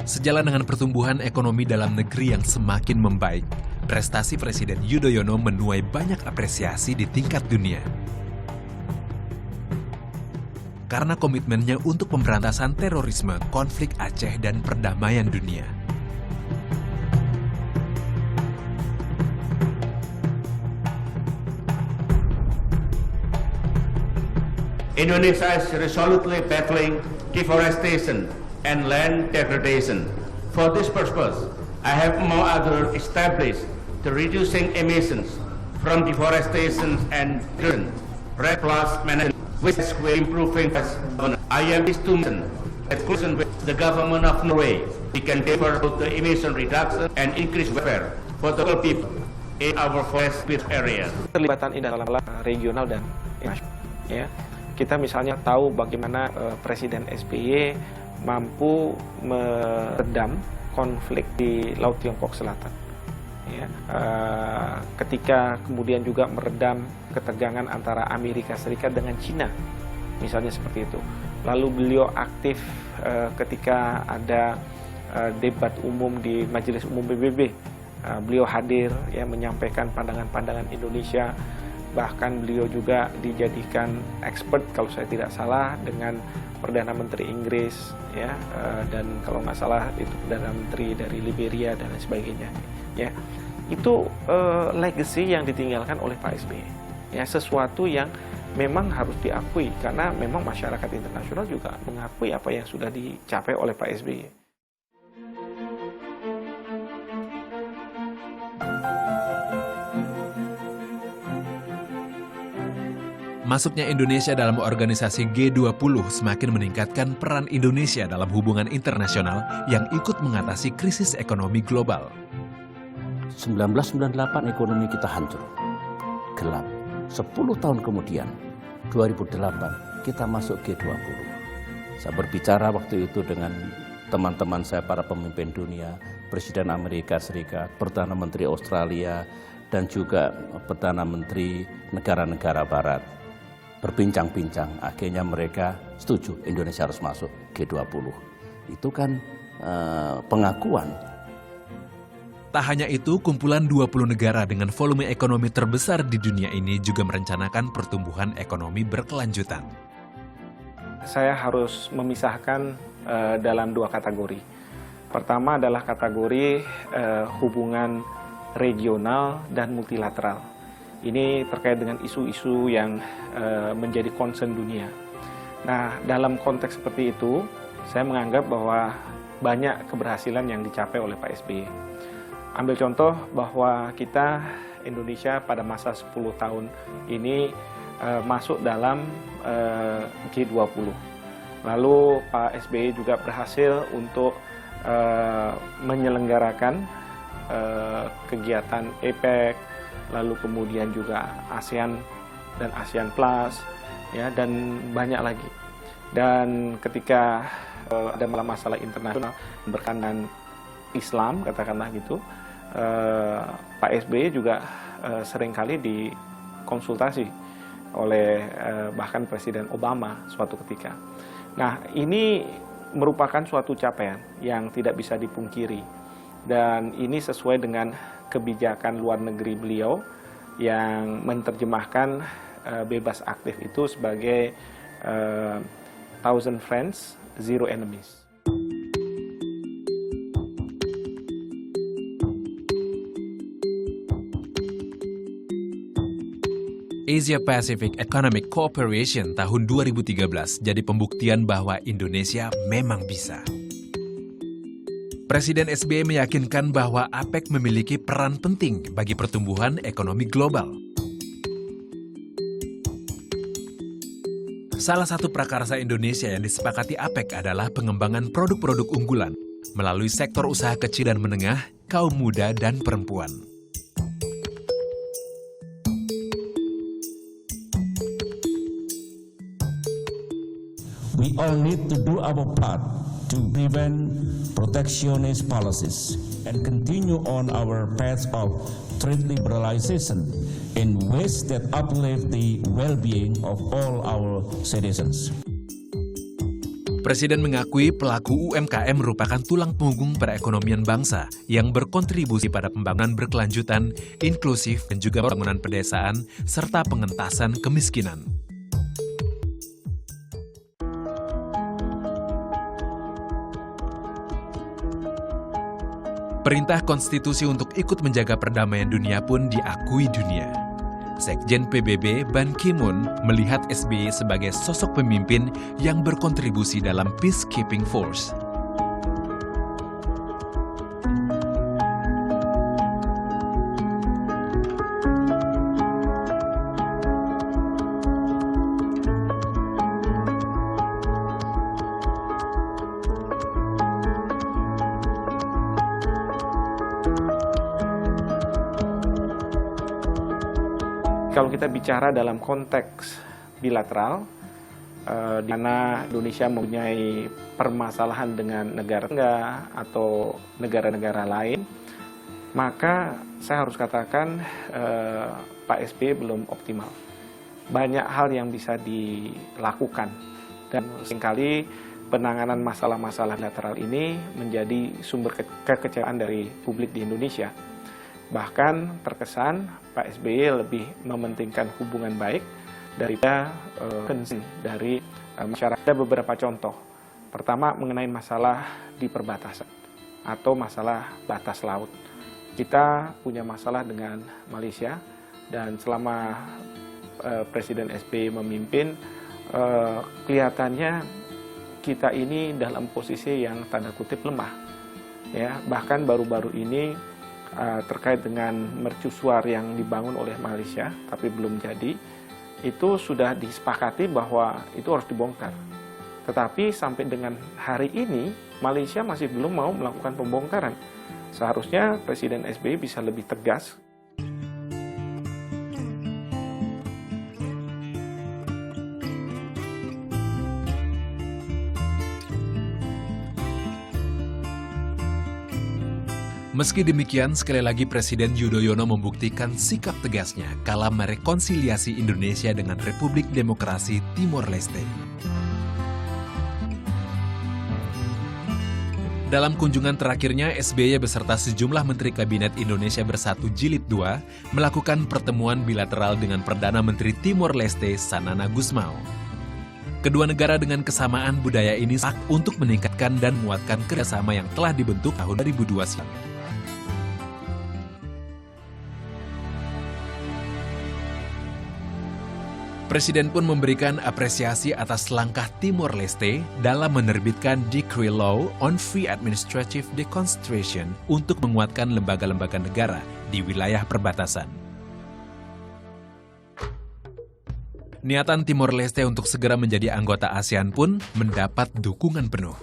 Sejalan dengan pertumbuhan ekonomi dalam negeri yang semakin membaik, prestasi Presiden Yudhoyono menuai banyak apresiasi di tingkat dunia. Karena komitmennya untuk pemberantasan terorisme, konflik Aceh, dan perdamaian dunia. Indonesia is resolutely battling deforestation and land degradation. For this purpose, I have among others established the reducing emissions from deforestation and REDD+ management, which will improving. I am pleased to mention that cooperation with the government of Norway, we can deliver the emission reduction and increase welfare for the local people in our forest area. Terlibatan ini dalam regional dan nasional. Ya. Kita misalnya tahu bagaimana Presiden SBY mampu meredam konflik di Laut Tiongkok Selatan. Ya, ketika kemudian juga meredam ketegangan antara Amerika Serikat dengan Cina, misalnya seperti itu. Lalu beliau aktif ketika ada debat umum di Majelis Umum PBB. Beliau hadir, ya, menyampaikan pandangan-pandangan Indonesia. Bahkan beliau juga dijadikan expert kalau saya tidak salah dengan Perdana Menteri Inggris, ya, dan kalau nggak salah itu Perdana Menteri dari Liberia dan lain sebagainya, ya. Itu legacy yang ditinggalkan oleh Pak SBY, ya, sesuatu yang memang harus diakui karena memang masyarakat internasional juga mengakui apa yang sudah dicapai oleh Pak SBY. Masuknya Indonesia dalam organisasi G20 semakin meningkatkan peran Indonesia dalam hubungan internasional yang ikut mengatasi krisis ekonomi global. 1998 ekonomi kita hancur, gelap. 10 tahun kemudian, 2008, kita masuk G20. Saya berbicara waktu itu dengan teman-teman saya, para pemimpin dunia, Presiden Amerika Serikat, Perdana Menteri Australia, dan juga Perdana Menteri negara-negara Barat. Berbincang-bincang, akhirnya mereka setuju Indonesia harus masuk G20. Itu kan pengakuan. Tak hanya itu, kumpulan 20 negara dengan volume ekonomi terbesar di dunia ini juga merencanakan pertumbuhan ekonomi berkelanjutan. Saya harus memisahkan dalam 2 kategori. Pertama adalah kategori hubungan regional dan multilateral. Ini terkait dengan isu-isu yang menjadi concern dunia. Nah, dalam konteks seperti itu, saya menganggap bahwa banyak keberhasilan yang dicapai oleh Pak SBY. Ambil contoh bahwa kita, Indonesia pada masa 10 tahun ini masuk dalam G20. Lalu Pak SBY juga berhasil untuk menyelenggarakan kegiatan APEC, lalu kemudian juga ASEAN dan ASEAN Plus, ya, dan banyak lagi. Dan ketika ada masalah internasional berkaitan Islam, katakanlah gitu, Pak SBY juga seringkali dikonsultasi oleh bahkan Presiden Obama suatu ketika. Nah, ini merupakan suatu capaian yang tidak bisa dipungkiri, dan ini sesuai dengan kebijakan luar negeri beliau yang menerjemahkan bebas aktif itu sebagai 1,000 friends, 0 enemies. Asia Pacific Economic Cooperation tahun 2013 jadi pembuktian bahwa Indonesia memang bisa. Presiden SBY meyakinkan bahwa APEC memiliki peran penting bagi pertumbuhan ekonomi global. Salah satu prakarsa Indonesia yang disepakati APEC adalah pengembangan produk-produk unggulan melalui sektor usaha kecil dan menengah, kaum muda, dan perempuan. We all need to do our part to prevent protectionist policies and continue on our path of trade liberalization in ways that uplift the well-being of all our citizens. Presiden mengakui pelaku UMKM merupakan tulang punggung perekonomian bangsa yang berkontribusi pada pembangunan berkelanjutan, inklusif, dan juga pembangunan pedesaan, serta pengentasan kemiskinan. Perintah konstitusi untuk ikut menjaga perdamaian dunia pun diakui dunia. Sekjen PBB Ban Ki-moon melihat SBY sebagai sosok pemimpin yang berkontribusi dalam peacekeeping force. Kalau kita bicara dalam konteks bilateral, di mana Indonesia mempunyai permasalahan dengan negara tetangga atau negara-negara lain, maka saya harus katakan Pak SBY belum optimal. Banyak hal yang bisa dilakukan, dan seringkali penanganan masalah-masalah bilateral ini menjadi sumber kekecewaan dari publik di Indonesia. Bahkan terkesan Pak SBY lebih mementingkan hubungan baik daripada concern dari masyarakat. Ada beberapa contoh. Pertama, mengenai masalah di perbatasan atau masalah batas laut. Kita punya masalah dengan Malaysia, dan selama Presiden SBY memimpin, kelihatannya kita ini dalam posisi yang tanda kutip lemah. Ya, bahkan baru-baru ini terkait dengan mercusuar yang dibangun oleh Malaysia tapi belum jadi, itu sudah disepakati bahwa itu harus dibongkar. Tetapi sampai dengan hari ini Malaysia masih belum mau melakukan pembongkaran. Seharusnya Presiden SBY bisa lebih tegas. Meski demikian, sekali lagi Presiden Yudhoyono membuktikan sikap tegasnya kala merekonsiliasi Indonesia dengan Republik Demokrasi Timor Leste. Dalam kunjungan terakhirnya, SBY beserta sejumlah Menteri Kabinet Indonesia Bersatu Jilid 2 melakukan pertemuan bilateral dengan Perdana Menteri Timor Leste Sanana Gusmao. Kedua negara dengan kesamaan budaya ini sepakat untuk meningkatkan dan menguatkan kerjasama yang telah dibentuk tahun 2002 silam. Presiden pun memberikan apresiasi atas langkah Timor Leste dalam menerbitkan Decree Law on Free Administrative Deconstruction untuk menguatkan lembaga-lembaga negara di wilayah perbatasan. Niatan Timor Leste untuk segera menjadi anggota ASEAN pun mendapat dukungan penuh.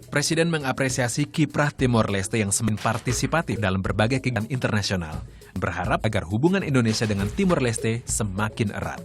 Presiden mengapresiasi kiprah Timor Leste yang semakin partisipatif dalam berbagai kegiatan internasional, berharap agar hubungan Indonesia dengan Timor Leste semakin erat.